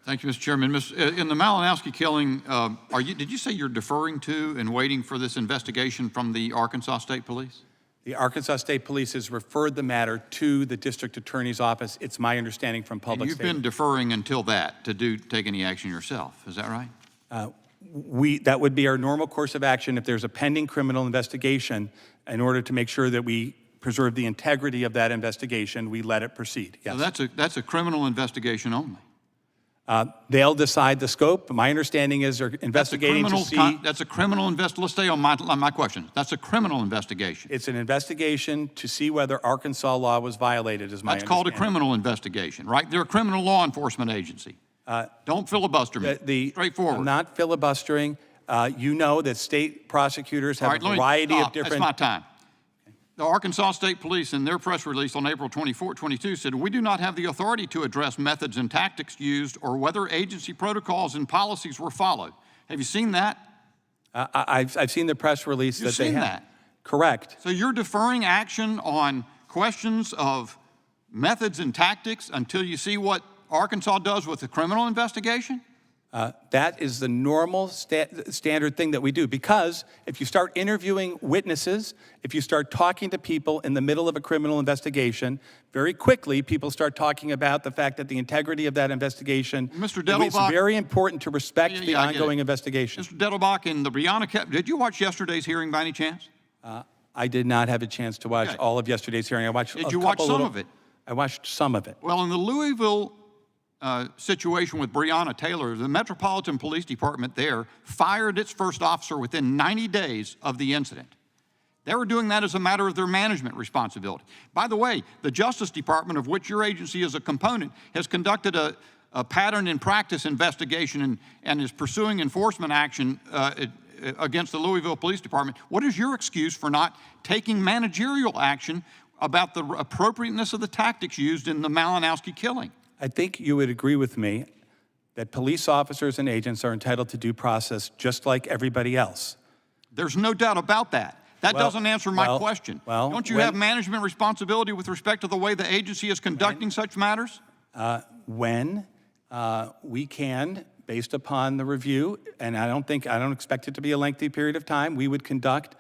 Thank you, Mr. Chairman. In the Malinowski killing, did you say you're deferring to and waiting for this investigation from the Arkansas State Police? The Arkansas State Police has referred the matter to the district attorney's office. It's my understanding from public statement. You've been deferring until that to take any action yourself. Is that right? That would be our normal course of action if there's a pending criminal investigation. In order to make sure that we preserve the integrity of that investigation, we let it proceed. Yes. So that's a criminal investigation only. They'll decide the scope. My understanding is they're investigating to see. That's a criminal investigation. Let's stay on my question. That's a criminal investigation. It's an investigation to see whether Arkansas law was violated, is my understanding. That's called a criminal investigation, right? They're a criminal law enforcement agency. Don't filibuster me. Straightforward. I'm not filibustering. You know that state prosecutors have a variety of different. That's my time. The Arkansas State Police, in their press release on April 24, 22, said, "We do not have the authority to address methods and tactics used or whether agency protocols and policies were followed." Have you seen that? I've seen the press release that they have. You've seen that? Correct. So you're deferring action on questions of methods and tactics until you see what Arkansas does with the criminal investigation? That is the normal standard thing that we do, because if you start interviewing witnesses, if you start talking to people in the middle of a criminal investigation, very quickly people start talking about the fact that the integrity of that investigation. Mr. Dettelbach, it's very important to respect the ongoing investigation. Mr. Dettelbach, in the Brianna, did you watch yesterday's hearing by any chance? I did not have a chance to watch all of yesterday's hearing. I watched. Did you watch some of it? I watched some of it. Well, in the Louisville situation with Breonna Taylor, the Metropolitan Police Department there fired its first officer within 90 days of the incident. They were doing that as a matter of their management responsibility. By the way, the Justice Department, of which your agency is a component, has conducted a pattern and practice investigation and is pursuing enforcement action against the Louisville Police Department. What is your excuse for not taking managerial action about the appropriateness of the tactics used in the Malinowski killing? I think you would agree with me that police officers and agents are entitled to due process just like everybody else. There's no doubt about that. That doesn't answer my question. Don't you have management responsibility with respect to the way the agency is conducting such matters? When we can, based upon the review, and I don't expect it to be a lengthy period of time, we would conduct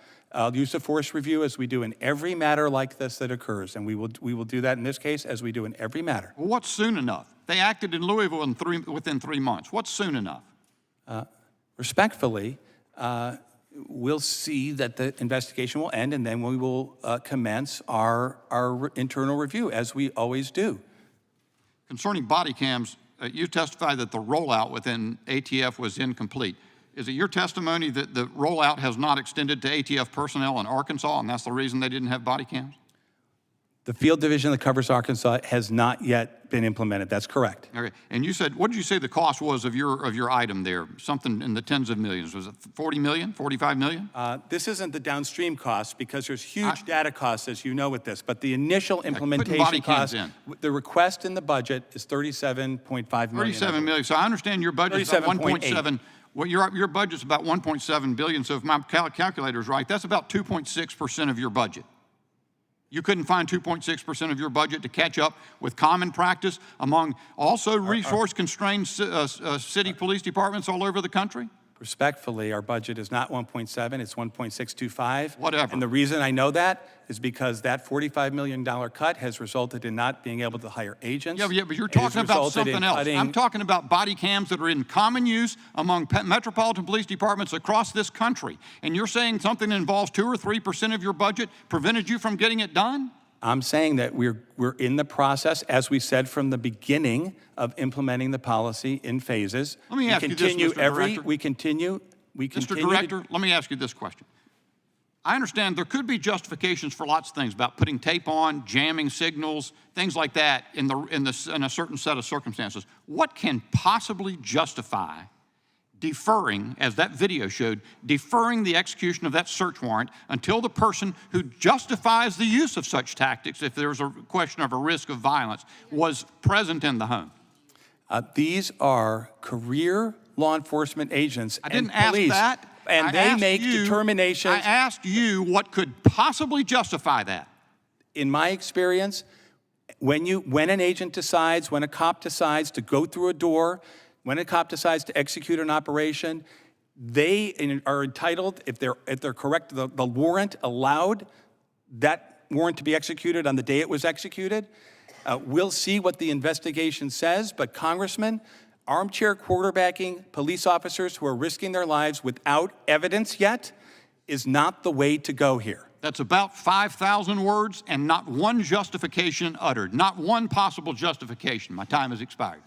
use of force review as we do in every matter like this that occurs, and we will do that in this case as we do in every matter. Well, what's soon enough? They acted in Louisville within 3 months. What's soon enough? Respectfully, we'll see that the investigation will end, and then we will commence our internal review, as we always do. Concerning body cams, you testified that the rollout within ATF was incomplete. Is it your testimony that the rollout has not extended to ATF personnel in Arkansas, and that's the reason they didn't have body cams? The field division that covers Arkansas has not yet been implemented. That's correct. Okay. And you said, what did you say the cost was of your item there? Something in the tens of millions. Was it 40 million, 45 million? This isn't the downstream cost, because there's huge data costs, as you know, with this. But the initial implementation cost, the request in the budget is $37.5 million. 37 million. So I understand your budget is about 1.7. Well, your budget's about 1.7 billion. So if my calculator is right, that's about 2.6% of your budget. You couldn't find 2.6% of your budget to catch up with common practice among also resource-constrained city police departments all over the country? Respectfully, our budget is not 1.7, it's 1.625. Whatever. And the reason I know that is because that $45 million cut has resulted in not being able to hire agents. Yeah, but you're talking about something else. I'm talking about body cams that are in common use among metropolitan police departments across this country. And you're saying something that involves 2 or 3% of your budget prevented you from getting it done? I'm saying that we're in the process, as we said from the beginning, of implementing the policy in phases. Let me ask you this, Mr. Director. Mr. Director, let me ask you this question. I understand there could be justifications for lots of things about putting tape on, jamming signals, things like that in a certain set of circumstances. What can possibly justify deferring, as that video showed, deferring the execution of that search warrant until the person who justifies the use of such tactics, if there's a question of a risk of violence, was present in the home? These are career law enforcement agents and police. I didn't ask that. And they make determinations. I asked you what could possibly justify that. In my experience, when an agent decides, when a cop decides to go through a door, when a cop decides to execute an operation, they are entitled, if they're correct, the warrant allowed that warrant to be executed on the day it was executed. We'll see what the investigation says, but Congressman, armchair quarterbacking police officers who are risking their lives without evidence yet is not the way to go here. That's about 5,000 words and not one justification uttered, not one possible justification. My time has expired.